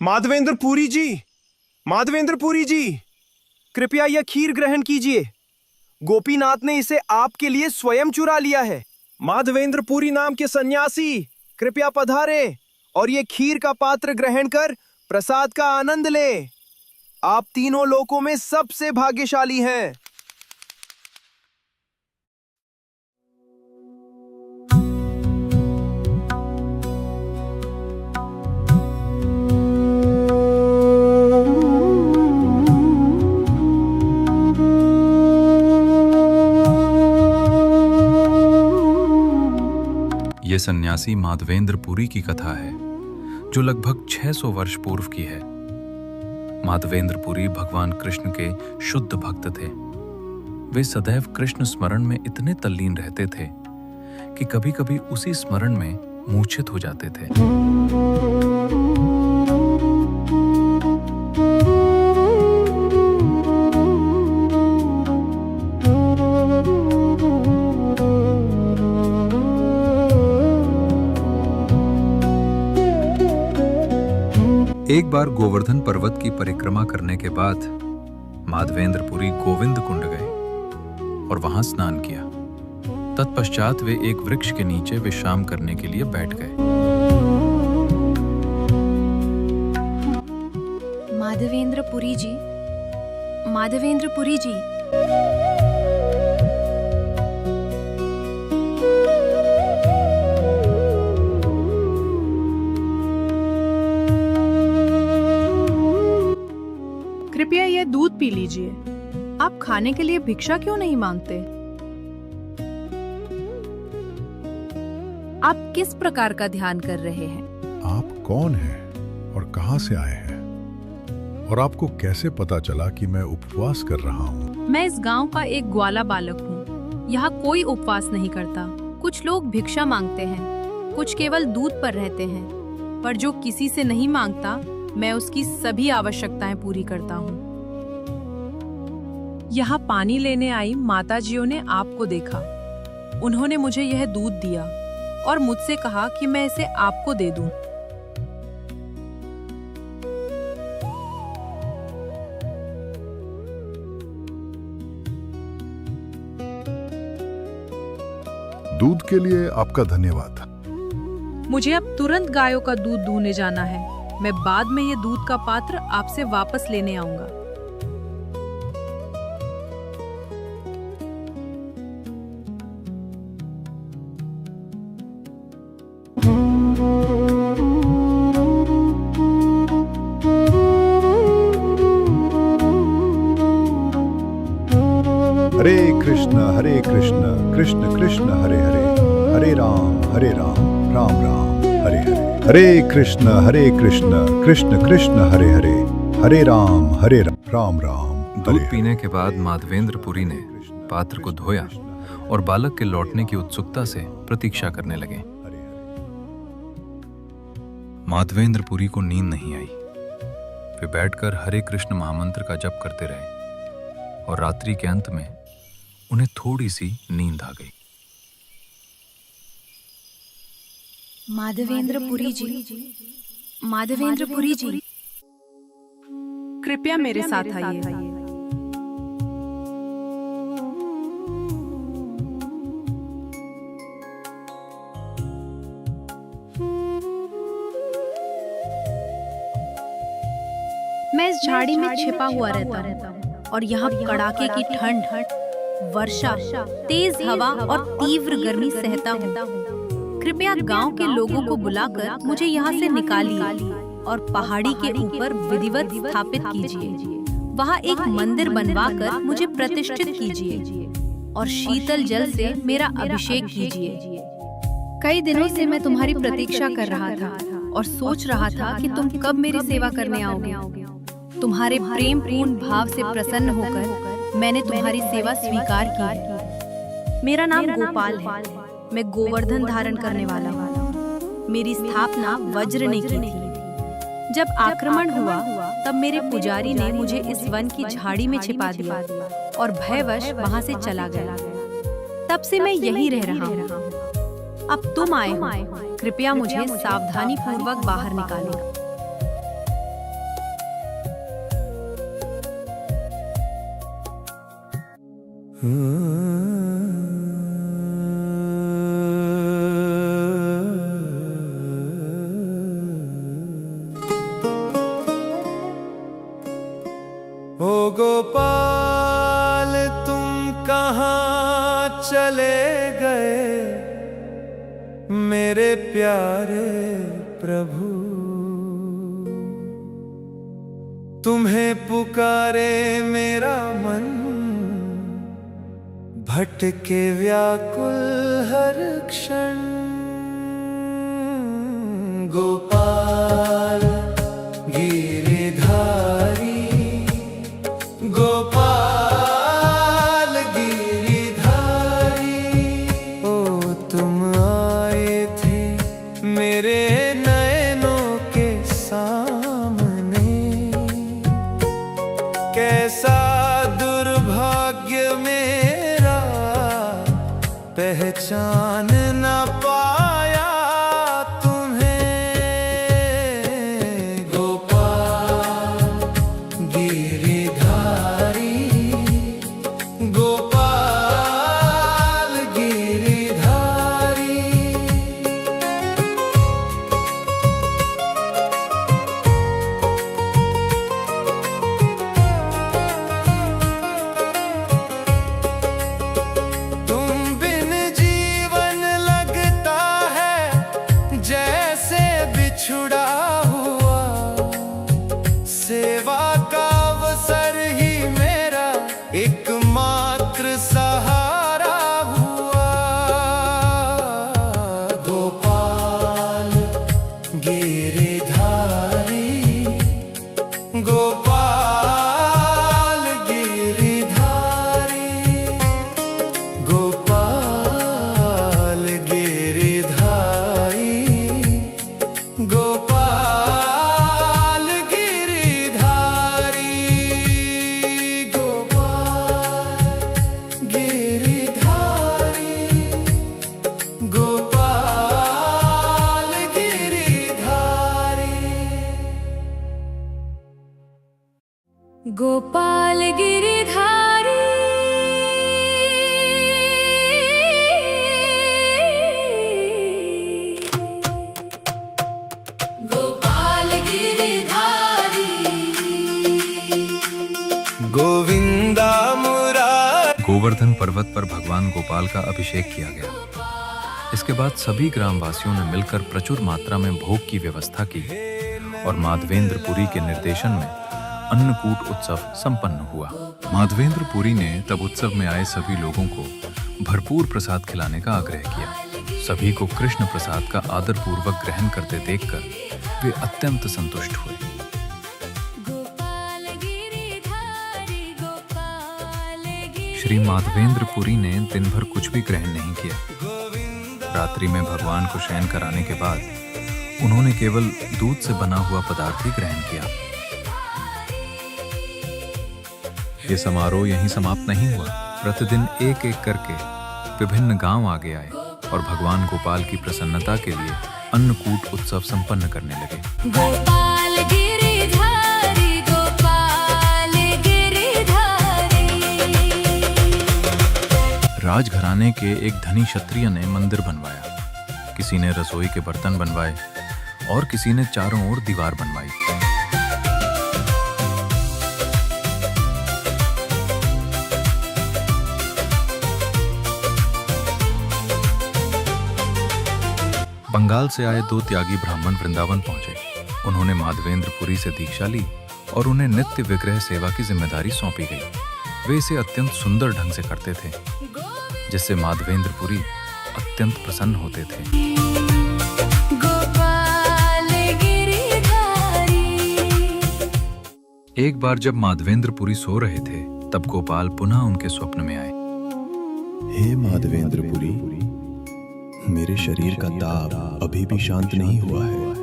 माधवेंद्र पुरी जी, माधवेंद्र पुरी जी, कृपया यह खीर ग्रहण कीजिए। गोपीनाथ ने इसे आपके लिए स्वयं चुरा लिया है। माधवेंद्र पुरी नाम के सन्यासी, कृपया पधारें और ये खीर का पात्र ग्रहण कर प्रसाद का आनंद लें। आप तीनों लोकों में सबसे भाग्यशाली हैं। ये सन्यासी माधवेंद्र पुरी की कथा है जो लगभग 600 वर्ष पूर्व की है। माधवेंद्र पुरी भगवान कृष्ण के शुद्ध भक्त थे। वे सदैव कृष्ण स्मरण में इतने तल्लीन रहते थे कि कभी-कभी उसी स्मरण में मूर्छित हो जाते थे। एक बार गोवर्धन पर्वत की परिक्रमा करने के बाद माधवेंद्र पुरी गोविंद कुंड गए और वहां स्नान किया। तत्पश्चात वे एक वृक्ष के नीचे विश्राम करने के लिए बैठ गए। माधवेंद्र पुरी जी, माधवेंद्र पुरी जी, कृपया यह दूध पी लीजिए। आप खाने के लिए भिक्षा क्यों नहीं मांगते? आप किस प्रकार का ध्यान कर रहे हैं? आप कौन हैं और कहां से आए हैं? और आपको कैसे पता चला कि मैं उपवास कर रहा हूँ? मैं इस गांव का एक ग्वाला बालक हूँ। यहाँ कोई उपवास नहीं करता। कुछ लोग भिक्षा मांगते हैं, कुछ केवल दूध पर रहते हैं, पर जो किसी से नहीं मांगता, मैं उसकी सभी आवश्यकताएं पूरी करता हूँ। यहाँ पानी लेने आई माताजियों ने आपको देखा। उन्होंने मुझे यह दूध दिया और मुझसे कहा कि मैं इसे आपको दे दूं। दूध के लिए आपका धन्यवाद। मुझे अब तुरंत गायों का दूध दूहने जाना है। मैं बाद में ये दूध का पात्र आपसे वापस लेने आऊंगा। हरे कृष्ण कृष्ण कृष्ण हरे हरे, हरे राम राम राम हरे हरे। हरे कृष्ण कृष्ण कृष्ण हरे हरे, हरे राम राम राम। दूध पीने के बाद माधवेंद्र पुरी ने पात्र को धोया और बालक के लौटने की उत्सुकता से प्रतीक्षा करने लगे। माधवेंद्र पुरी को नींद नहीं आई। वे बैठकर हरे कृष्ण महामंत्र का जप करते रहे और रात्रि के अंत में उन्हें थोड़ी सी नींद आ गई। माधवेंद्र पुरी जी, माधवेंद्र पुरी जी, कृपया मेरे साथ आइए। मैं इस झाड़ी में छिपा हुआ रहता हूँ और यहाँ कड़ाके की ठंड, वर्षा, तेज हवा और तीव्र गर्मी सहता हूँ। कृपया गांव के लोगों को बुलाकर मुझे यहाँ से निकालिए और पहाड़ी के ऊपर विधिवत स्थापित कीजिए। वहाँ एक मंदिर बनवाकर मुझे प्रतिष्ठित कीजिए और शीतल जल से मेरा अभिषेक कीजिए। कई दिनों से मैं तुम्हारी प्रतीक्षा कर रहा था और सोच रहा था कि तुम कब मेरी सेवा करने आओगे। तुम्हारे प्रेम पूर्ण भाव से प्रसन्न होकर मैंने तुम्हारी सेवा स्वीकार की। मेरा नाम गोपाल है। मैं गोवर्धन धारण करने वाला हूँ। मेरी स्थापना वज्र ने की थी। जब आक्रमण हुआ तब मेरे पुजारी ने मुझे इस वन की झाड़ी में छिपा दिया और भयवश वहाँ से चला गया। तब से मैं यहीं रह रहा हूँ। अब तुम आए हो, कृपया मुझे सावधानी पूर्वक बाहर निकालें। ओ गोपाल तुम कहाँ चले गए मेरे प्यारे प्रभु, तुम्हें पुकारे मेरा मन, भटके व्याकुल हर क्षण। गोपाल गिरिधारी, गोपाल गिरिधारी, ओ तुम आए थे मेरे नयनों के सामने, कैसा दुर्भाग्य मेरा पहचान न पाया तुम्हें। गोपाल गिरिधारी, गोपाल गिरिधारी। तुम बिन जीवन लगता है जैसे बिछुड़ा हुआ, सेवा का अवसर ही मेरा एकमात्र सहारा हुआ। गोपाल गिरिधारी, गोपाल गिरिधारी, गोपाल गिरिधारी, गोपाल गिरिधारी, गोपाल गिरिधारी, गोपाल गिरिधारी। गोपाल गिरिधारी, गोपाल गिरिधारी, गोविंदा मुरारी। गोवर्धन पर्वत पर भगवान गोपाल का अभिषेक किया गया। इसके बाद सभी ग्रामवासियों ने मिलकर प्रचुर मात्रा में भोग की व्यवस्था की और माधवेंद्रपुरी के निर्देशन में अन्नकूट उत्सव संपन्न हुआ। माधवेंद्रपुरी ने तब उत्सव में आए सभी लोगों को भरपूर प्रसाद खिलाने का आग्रह किया। सभी को कृष्ण प्रसाद का आदरपूर्वक ग्रहण करते देखकर वे अत्यंत संतुष्ट हुए। गोपाल गिरिधारी, गोपाल गिरिधारी। श्री माधवेंद्रपुरी ने दिन भर कुछ भी ग्रहण नहीं किया। रात्रि में भगवान को शयन कराने के बाद उन्होंने केवल दूध से बना हुआ पदार्थ ही ग्रहण किया। ये समारोह यहीं समाप्त नहीं हुआ। प्रतिदिन एक एक करके विभिन्न गांव आगे आए और भगवान गोपाल की प्रसन्नता के लिए अन्नकूट उत्सव संपन्न करने लगे। गोपाल गिरिधारी, गोपाल गिरिधारी। राजघराने के एक धनी क्षत्रिय ने मंदिर बनवाया, किसी ने रसोई के बर्तन बनवाए और किसी ने चारों ओर दीवार बनवाई। बंगाल से आए 2 त्यागी ब्राह्मण वृंदावन पहुंचे। उन्होंने माधवेंद्रपुरी से दीक्षा ली और उन्हें नित्य विग्रह सेवा की जिम्मेदारी सौंपी गई। वे इसे अत्यंत सुंदर ढंग से करते थे, जिससे माधवेंद्रपुरी अत्यंत प्रसन्न होते थे। गोपाल गिरिधारी। एक बार जब माधवेंद्रपुरी सो रहे थे, तब गोपाल पुनः उनके स्वप्न में आए। हे माधवेंद्रपुरी, मेरे शरीर का ताप अभी भी शांत नहीं हुआ है।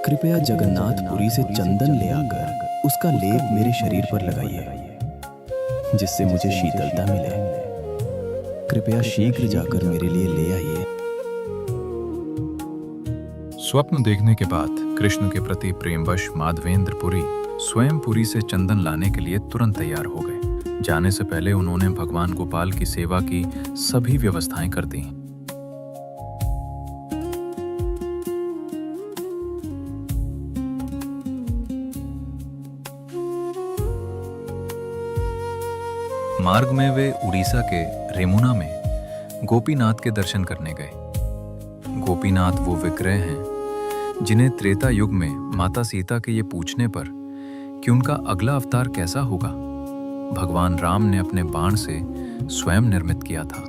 कृपया जगन्नाथपुरी से चंदन ले आकर उसका लेप मेरे शरीर पर लगाइए, जिससे मुझे शीतलता मिले। कृपया शीघ्र जाकर मेरे लिए ले आइए। स्वप्न देखने के बाद कृष्ण के प्रति प्रेमवश माधवेंद्रपुरी स्वयं पुरी से चंदन लाने के लिए तुरंत तैयार हो गए। जाने से पहले उन्होंने भगवान गोपाल की सेवा की सभी व्यवस्थाएं कर दी। मार्ग में वे उड़ीसा के रेमुना में गोपीनाथ के दर्शन करने गए। गोपीनाथ वो विग्रह हैं जिन्हें त्रेता युग में माता सीता के ये पूछने पर कि उनका अगला अवतार कैसा होगा, भगवान राम ने अपने बाण से स्वयं निर्मित किया था।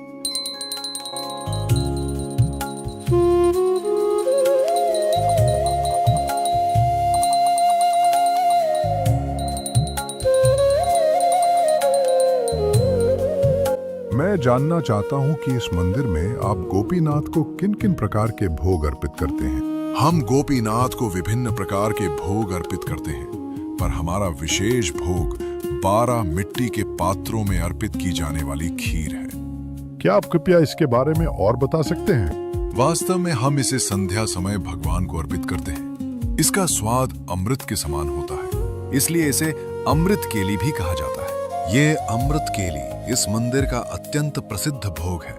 मैं जानना चाहता हूँ कि इस मंदिर में आप गोपीनाथ को किन किन प्रकार के भोग अर्पित करते हैं। हम गोपीनाथ को विभिन्न प्रकार के भोग अर्पित करते हैं, पर हमारा विशेष भोग 12 मिट्टी के पात्रों में अर्पित की जाने वाली खीर है। क्या आप कृपया इसके बारे में और बता सकते हैं? वास्तव में हम इसे संध्या समय भगवान को अर्पित करते हैं। इसका स्वाद अमृत के समान होता है, इसलिए इसे अमृत केली भी कहा जाता है। ये अमृत केली इस मंदिर का अत्यंत प्रसिद्ध भोग है,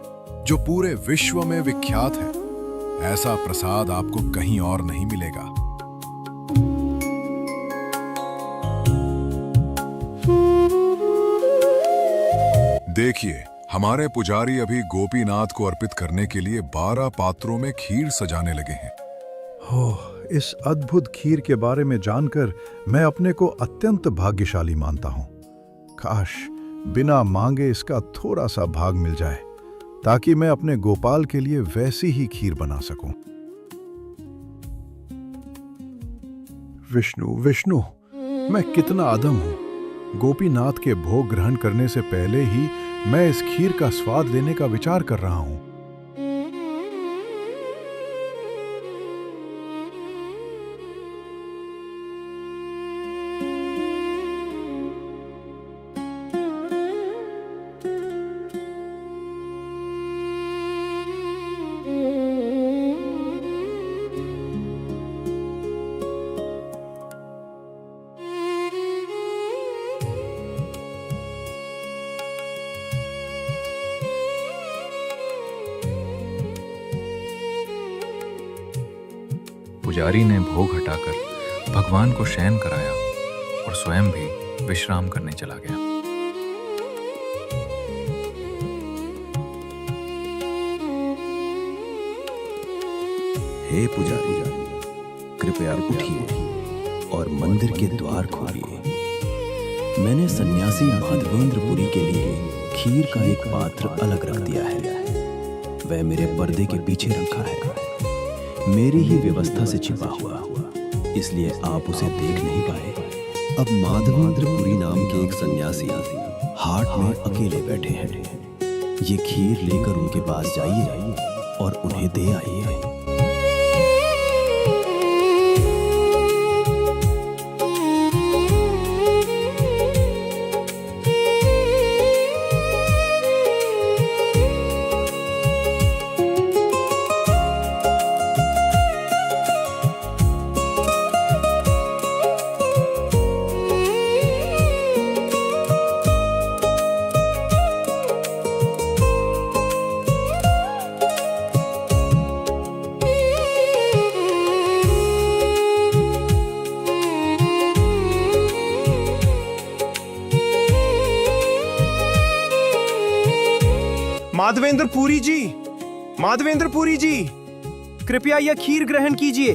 जो पूरे विश्व में विख्यात है। ऐसा प्रसाद आपको कहीं और नहीं मिलेगा। देखिए, हमारे पुजारी अभी गोपीनाथ को अर्पित करने के लिए 12 पात्रों में खीर सजाने लगे हैं। इस अद्भुत खीर के बारे में जानकर मैं अपने को अत्यंत भाग्यशाली मानता हूँ। काश बिना मांगे इसका थोड़ा सा भाग मिल जाए, ताकि मैं अपने गोपाल के लिए वैसी ही खीर बना सकूं। विष्णु विष्णु, मैं कितना अधम हूं। गोपीनाथ के भोग ग्रहण करने से पहले ही मैं इस खीर का स्वाद लेने का विचार कर रहा हूं। पुजारी ने भोग हटाकर भगवान को शयन कराया और स्वयं भी विश्राम करने चला गया। हे पुजारी, कृपया उठिए और मंदिर के द्वार खोलिए। मैंने सन्यासी माधवेंद्रपुरी के लिए खीर का एक पात्र अलग रख दिया है। वह मेरे पर्दे के पीछे रखा है, मेरी ही व्यवस्था से छिपा हुआ, इसलिए आप उसे देख नहीं पाए। अब माधवेंद्रपुरी नाम के एक सन्यासी हाट में अकेले बैठे हैं। ये खीर लेकर उनके पास जाइए और उन्हें दे आइए। माधवेंद्र पुरी जी, कृपया यह खीर ग्रहण कीजिए।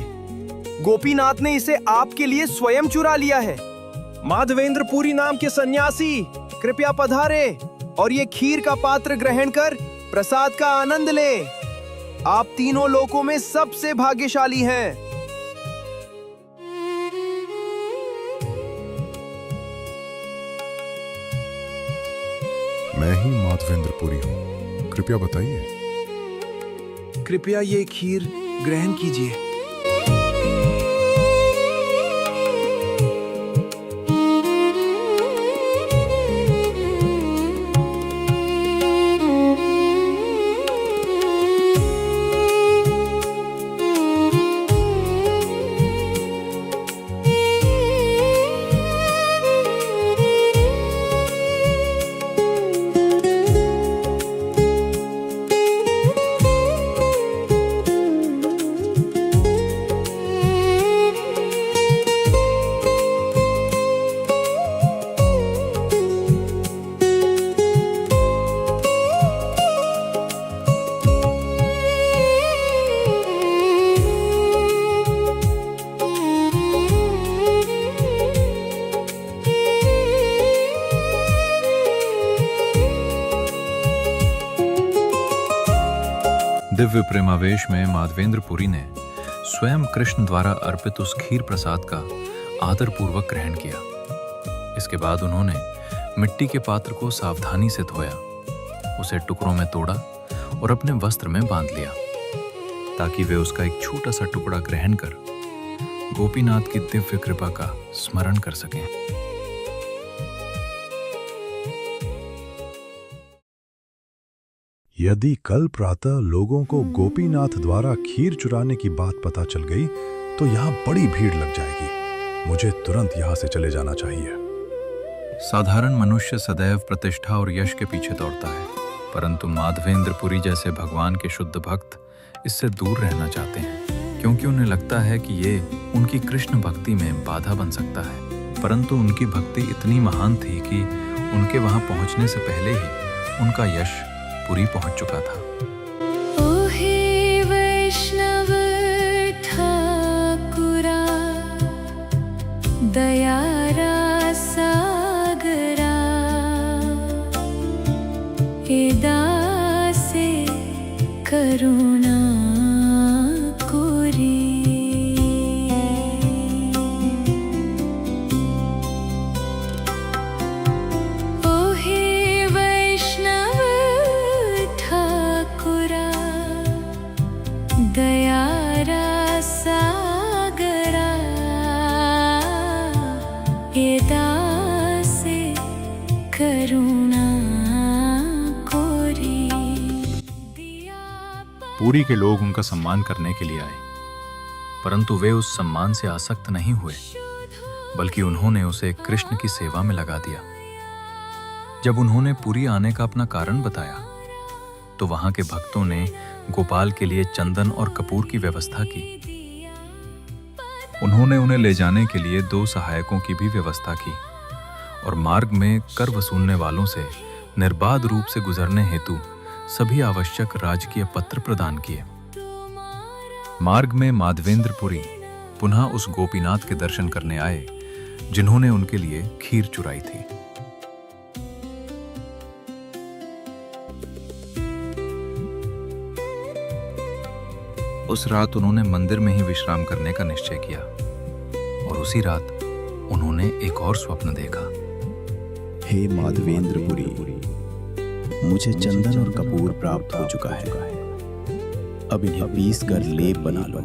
गोपीनाथ ने इसे आपके लिए स्वयं चुरा लिया है। माधवेंद्र पुरी नाम के सन्यासी, कृपया पधारे और ये खीर का पात्र ग्रहण कर प्रसाद का आनंद लें। आप तीनों लोकों में सबसे भाग्यशाली हैं। मैं ही माधवेंद्रपुरी हूँ, कृपया बताइए। कृपया ये खीर ग्रहण कीजिए। दिव्य प्रेमावेश में माधवेंद्रपुरी ने स्वयं कृष्ण द्वारा अर्पित उस खीर प्रसाद का आदरपूर्वक ग्रहण किया। इसके बाद उन्होंने मिट्टी के पात्र को सावधानी से धोया, उसे टुकड़ों में तोड़ा और अपने वस्त्र में बांध लिया, ताकि वे उसका एक छोटा सा टुकड़ा ग्रहण कर गोपीनाथ की दिव्य कृपा का स्मरण कर सकें। यदि कल प्रातः लोगों को गोपीनाथ द्वारा खीर चुराने की बात पता चल गई तो यहाँ बड़ी भीड़ लग जाएगी। मुझे तुरंत यहाँ से चले जाना चाहिए। साधारण मनुष्य सदैव प्रतिष्ठा और यश के पीछे दौड़ता है, परंतु माधवेंद्रपुरी जैसे भगवान के शुद्ध भक्त इससे दूर रहना चाहते हैं, क्योंकि उन्हें लगता है कि ये उनकी कृष्ण भक्ति में बाधा बन सकता है। परंतु उनकी भक्ति इतनी महान थी कि उनके वहां पहुंचने से पहले ही उनका यश पुरी पहुंच चुका था। ओ हे वैष्णव ठाकुरा, दयारा सागरा, हे दासे करुणा कोरी। ओ हे वैष्णव ठाकुरा, दयारा सागरा, हे दासे करुणा कोरी। पुरी के लोग उनका सम्मान करने के लिए आए, परंतु वे उस सम्मान से आसक्त नहीं हुए, बल्कि उन्होंने उसे कृष्ण की सेवा में लगा दिया। जब उन्होंने पुरी आने का अपना कारण बताया, तो वहां के भक्तों ने गोपाल के लिए चंदन और कपूर की व्यवस्था की। उन्होंने उन्हें ले जाने के लिए 2 सहायकों की भी व्यवस्था की और मार्ग में कर वसूलने वालों से निर्बाध रूप से गुजरने हेतु सभी आवश्यक राजकीय पत्र प्रदान किए। मार्ग में माधवेंद्रपुरी पुनः उस गोपीनाथ के दर्शन करने आए जिन्होंने उनके लिए खीर चुराई थी। उस रात उन्होंने मंदिर में ही विश्राम करने का निश्चय किया और उसी रात उन्होंने एक और स्वप्न देखा। हे माधवेंद्रपुरी, मुझे चंदन और कपूर प्राप्त हो चुका है। अब इन्हें पीस कर लेप बना लो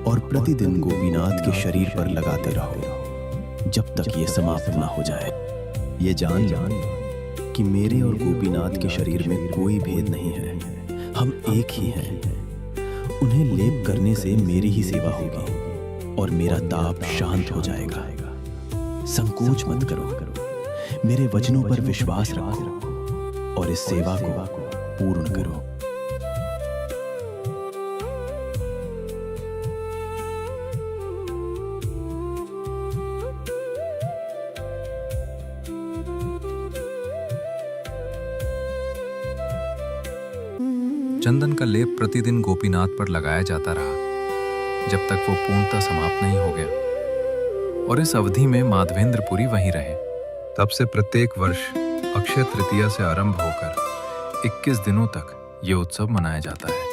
और प्रतिदिन गोपीनाथ के शरीर पर लगाते रहो जब तक ये समाप्त ना हो जाए। ये जान कि मेरे और गोपीनाथ के शरीर में कोई भेद नहीं है, हम एक ही हैं। उन्हें लेप करने से मेरी ही सेवा होगी और मेरा ताप शांत हो जाएगा। संकोच मत करो, मेरे वचनों पर विश्वास रखो और इस सेवा को पूर्ण करो। चंदन का लेप प्रतिदिन गोपीनाथ पर लगाया जाता रहा जब तक वो पूर्णतः समाप्त नहीं हो गया, और इस अवधि में माधवेंद्रपुरी वहीं रहे। तब से प्रत्येक वर्ष अक्षय तृतीया से आरंभ होकर 21 दिनों तक ये उत्सव मनाया जाता है।